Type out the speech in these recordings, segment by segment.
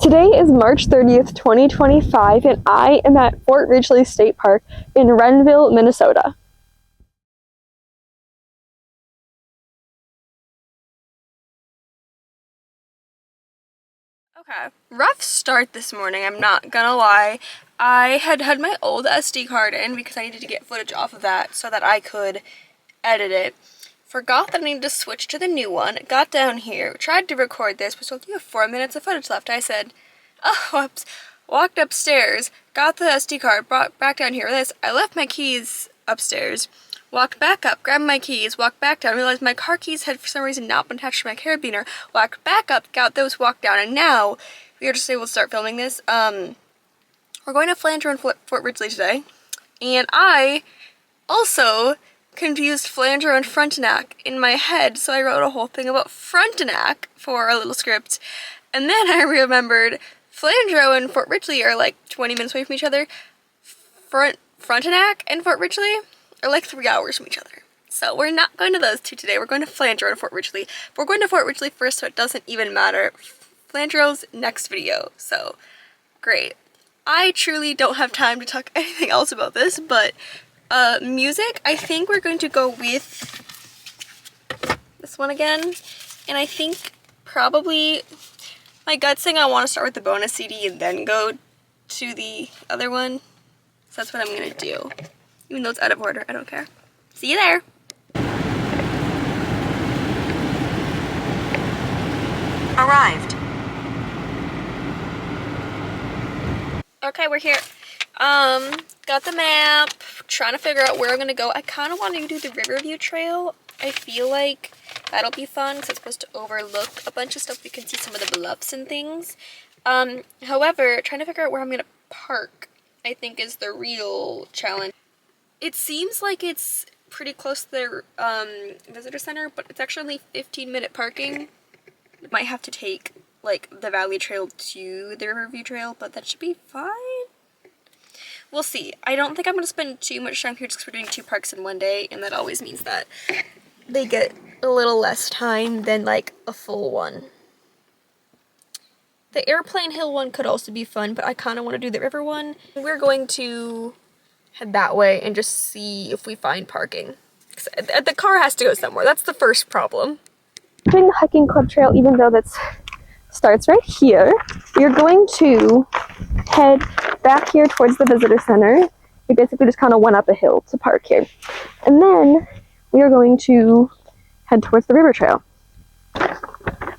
Today is March 30th, 2025, and I am at Fort Ridgely State Park in Renville, Minnesota. Okay, rough start this morning, I'm not gonna lie. I had my old SD card in because I needed to get footage off of that so that I could edit it. Forgot that I needed to switch to the new one. Got down here, tried to record this, but told you have 4 minutes of footage left. I said, oh, whoops. Walked upstairs, got the SD card, brought back down here with this. I left my keys upstairs, walked back up, grabbed my keys, walked back down, realized my car keys had for some reason not been attached to my carabiner, walked back up, got those, walked down, and now we are just able to start filming this. We're going to Flanger and Fort Ridgely today, and I also confused Flanger and Frontenac in my head, so I wrote a whole thing about Frontenac for a little script, and then I remembered Flanger and Fort Ridgely are like 20 minutes away from each other. Frontenac and Fort Ridgely are like 3 hours from each other. So we're not going to those two today. We're going to Flanger and Fort Ridgely. But we're going to Fort Ridgely first, so it doesn't even matter. Flanger's next video. So great. I truly don't have time to talk anything else about this, but music, I think we're going to go with this one again. And I think probably my gut saying I want to start with the bonus CD and then go to the other one. So that's what I'm going to do. Even though it's out of order, I don't care. See you there! Arrived. Okay, we're here. Got the map, trying to figure out where I'm going to go. I kind of want to do the Riverview Trail. I feel like that'll be fun because it's supposed to overlook a bunch of stuff. You can see some of the bluffs and things. However, trying to figure out where I'm going to park, I think, is the real challenge. It seems like it's pretty close to the visitor center, but it's actually 15-minute parking. It might have to take, like, the Valley Trail to the Riverview Trail, but that should be fine. We'll see. I don't think I'm going to spend too much time here just because we're doing 2 parks in one day, and that always means that they get a little less time than, like, a full one. The Airplane Hill one could also be fun, but I kind of want to do the river one. We're going to head that way and just see if we find parking. The car has to go somewhere. That's the first problem. Doing the hiking club trail, even though that starts right here, you're going to head back here towards the visitor center. We basically just kind of went up a hill to park here. And then we are going to head towards the river trail.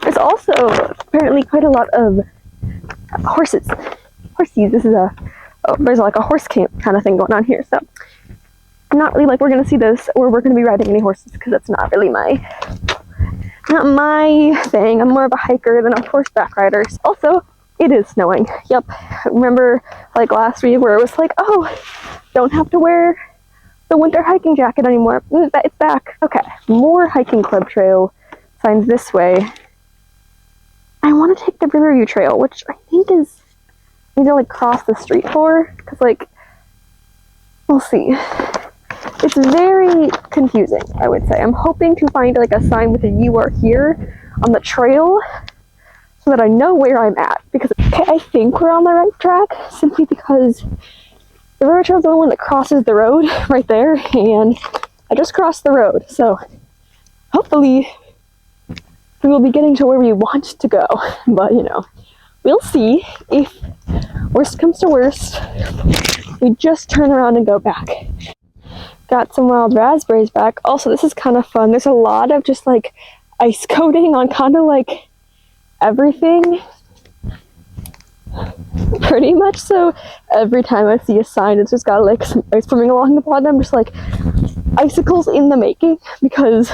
There's also apparently quite a lot of horses. Horsies. This is there's like a horse camp kind of thing going on here. So not really like we're going to see this or we're going to be riding any horses because that's not really not my thing. I'm more of a hiker than a horseback rider. Also, it is snowing. Yep. Remember like last week where it was like, oh, don't have to wear the winter hiking jacket anymore. It's back. Okay. More hiking club trail signs this way. I want to take the Riverview Trail, which I think is I need to like cross the street for, because like we'll see. It's very confusing, I would say. I'm hoping to find like a sign with a "You are here" on the trail so that I know where I'm at, because okay, I think we're on the right track simply because the river trail is the only one that crosses the road right there, and I just crossed the road, so hopefully we will be getting to where we want to go. But you know, we'll see. If worst comes to worst, we just turn around and go back. Got some wild raspberries back. Also, this is kind of fun. There's a lot of just like ice coating on kind of like everything. Pretty much so. Every time I see a sign, it's just got like some ice forming along the bottom. I'm just like, icicles in the making, because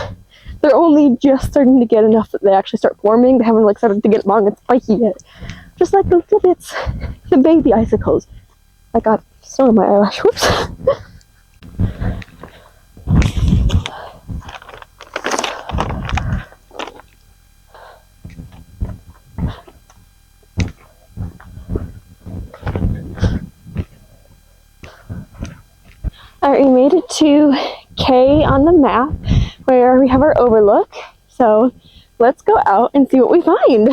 they're only just starting to get enough that they actually start forming. They haven't like started to get long and spiky yet. Just like the little bits, the baby icicles. I got snow on my eyelash. Whoops. Alright, we made it to K on the map where we have our overlook. So let's go out and see what we find.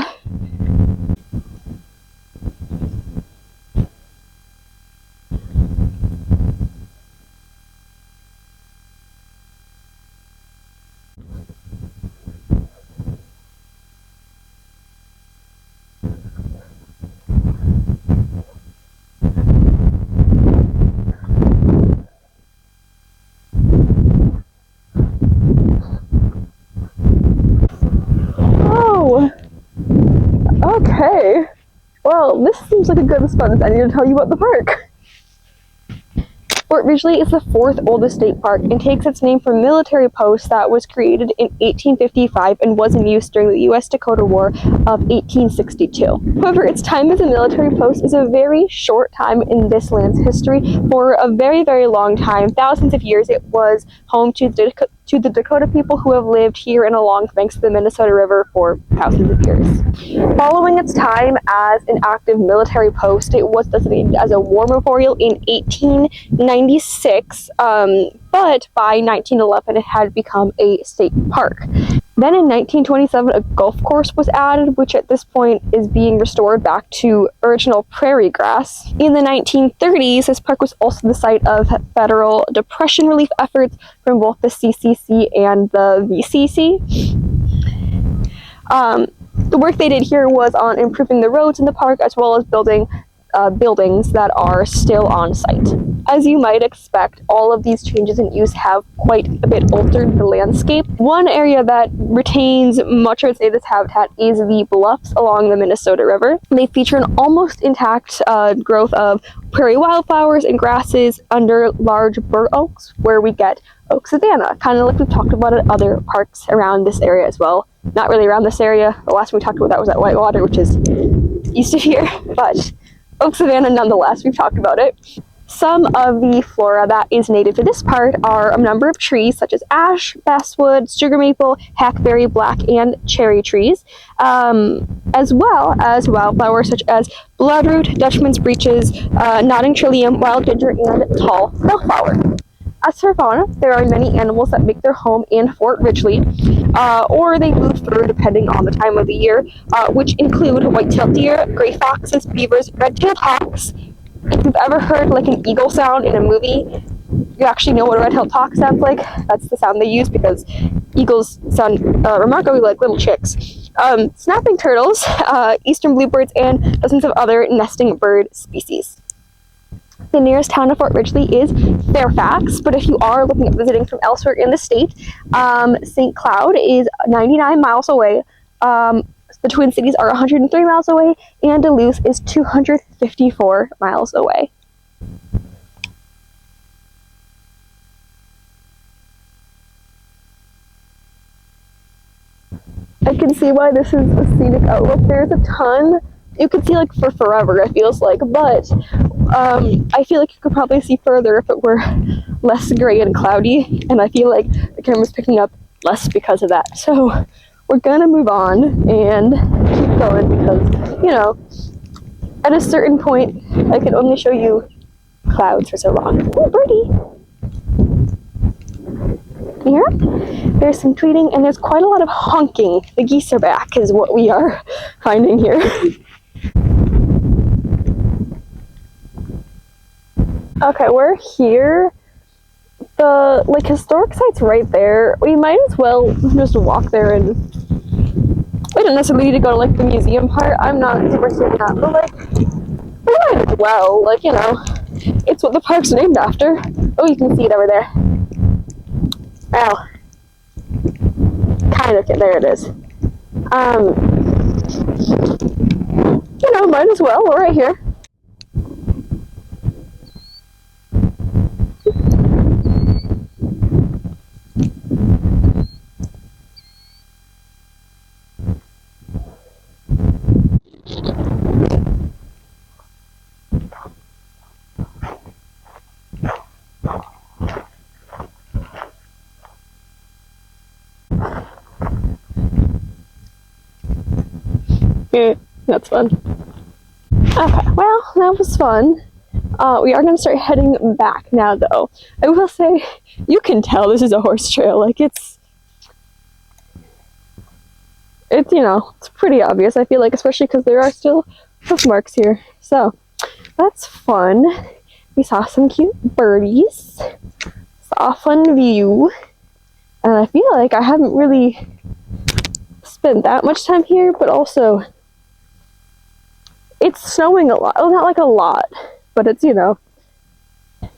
Well, this seems like a good response. I need to tell you about the park. Fort Ridgely is the fourth oldest state park and takes its name from a military post that was created in 1855 and was in use during the U.S. Dakota War of 1862. However, its time as a military post is a very short time in this land's history. For a very, very long time, thousands of years, it was home to the Dakota people who have lived here and along the banks of the Minnesota River for thousands of years. Following its time as an active military post, it was designated as a war memorial in 1896, but by 1911 it had become a state park. Then in 1927, a golf course was added, which at this point is being restored back to original prairie grass. In the 1930s, this park was also the site of federal depression relief efforts from both the CCC and the VCC. The work they did here was on improving the roads in the park as well as building buildings that are still on site. As you might expect, all of these changes in use have quite a bit altered the landscape. One area that retains much of its native habitat is the bluffs along the Minnesota River. They feature an almost intact growth of prairie wildflowers and grasses under large bur oaks, where we get oak savanna, kind of like we've talked about at other parks around this area as well. Not really around this area. The last one we talked about that was at Whitewater, which is east of here, but oak savanna nonetheless, we've talked about it. Some of the flora that is native to this part are a number of trees such as ash, basswood, sugar maple, hackberry, black, and cherry trees, as well as wildflowers such as bloodroot, Dutchman's breeches, nodding trillium, wild ginger, and tall bellflower. As for fauna, there are many animals that make their home in Fort Ridgely, or they move through depending on the time of the year, which include white-tailed deer, gray foxes, beavers, red-tailed hawks. If you've ever heard like an eagle sound in a movie, you actually know what a red-tailed hawk sounds like. That's the sound they use because eagles sound remarkably like little chicks. Snapping turtles, eastern bluebirds, and dozens of other nesting bird species. The nearest town to Fort Ridgely is Fairfax, but if you are looking at visiting from elsewhere in the state, St. Cloud is 99 miles away. The Twin Cities are 103 miles away, and Duluth is 254 miles away. I can see why this is a scenic outlook. There's a ton. You could see like for forever, it feels like, but I feel like you could probably see further if it were less gray and cloudy, and I feel like the camera's picking up less because of that. So we're gonna move on and keep going because, you know, at a certain point, I can only show you clouds for so long. Oh, birdie! Can you hear it? There's some tweeting and there's quite a lot of honking. The geese are back is what we are finding here. Okay, we're here. The historic site's right there. We might as well just walk there, and we don't necessarily need to go to the museum part. I'm not super into that, but we might as well. You know, it's what the park's named after. Oh, you can see it over there. Well, kind of. There it is. You know, might as well. We're right here. That's fun. Okay, well, that was fun. We are going to start heading back now, though. I will say, you can tell this is a horse trail. It's, you know, it's pretty obvious, I feel like, especially because there are still hoof marks here. So, that's fun. We saw some cute birdies. Saw a fun view. And I feel like I haven't really spent that much time here, but also it's snowing a lot. Well, not a lot, but it's, you know, it's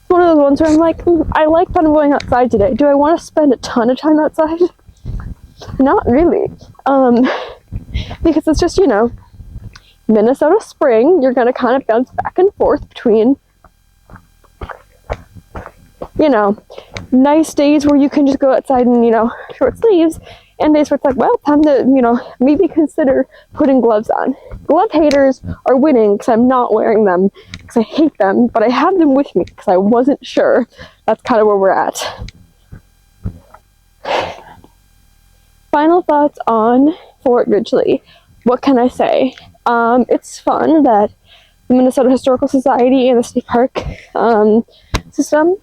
one of those ones where I'm like, I like kind of going outside today. Do I want to spend a ton of time outside? Not really. because it's just, you know, Minnesota spring. You're gonna kind of bounce back and forth between, you know, nice days where you can just go outside in, you know, short sleeves, and days where it's like, well, time to, you know, maybe consider putting gloves on. Glove haters are winning because I'm not wearing them because I hate them, but I have them with me because I wasn't sure. That's kind of where we're at. Final thoughts on Fort Ridgely. What can I say? It's fun that the Minnesota Historical Society and the state park system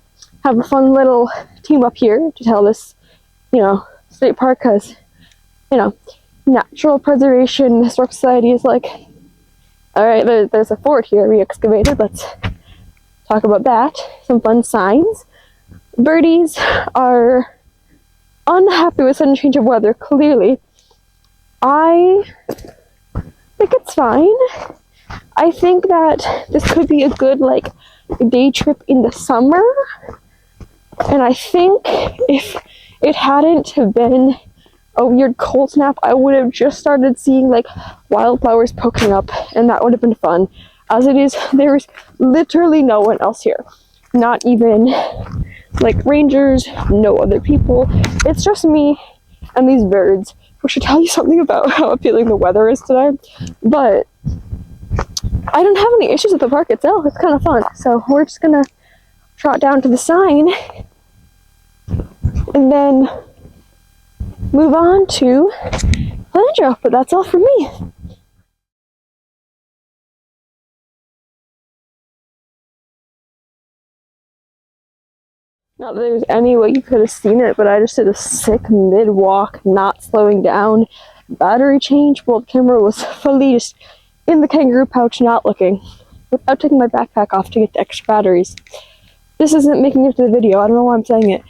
have a fun little team up here to tell this, you know, state park, because, you know, Natural Preservation Historical Society is like, all right, there's a fort here we excavated, let's talk about that. Some fun signs. Birdies are unhappy with sudden change of weather, clearly. I think it's fine. I think that this could be a good, like, day trip in the summer. And I think if it hadn't have been a weird cold snap, I would have just started seeing, like, wildflowers poking up, and that would have been fun. As it is, there's literally no one else here. Not even, like, rangers, no other people. It's just me and these birds, which should tell you something about how appealing the weather is today. But I don't have any issues with the park itself. It's kind of fun. So we're just gonna trot down to the sign and then move on to Landro. But that's all for me. Not that there's any way you could have seen it, but I just did a sick mid-walk, not slowing down, battery change while the camera was fully just in the kangaroo pouch, not looking, without taking my backpack off to get the extra batteries. This isn't making it to the video, I don't know why I'm saying it.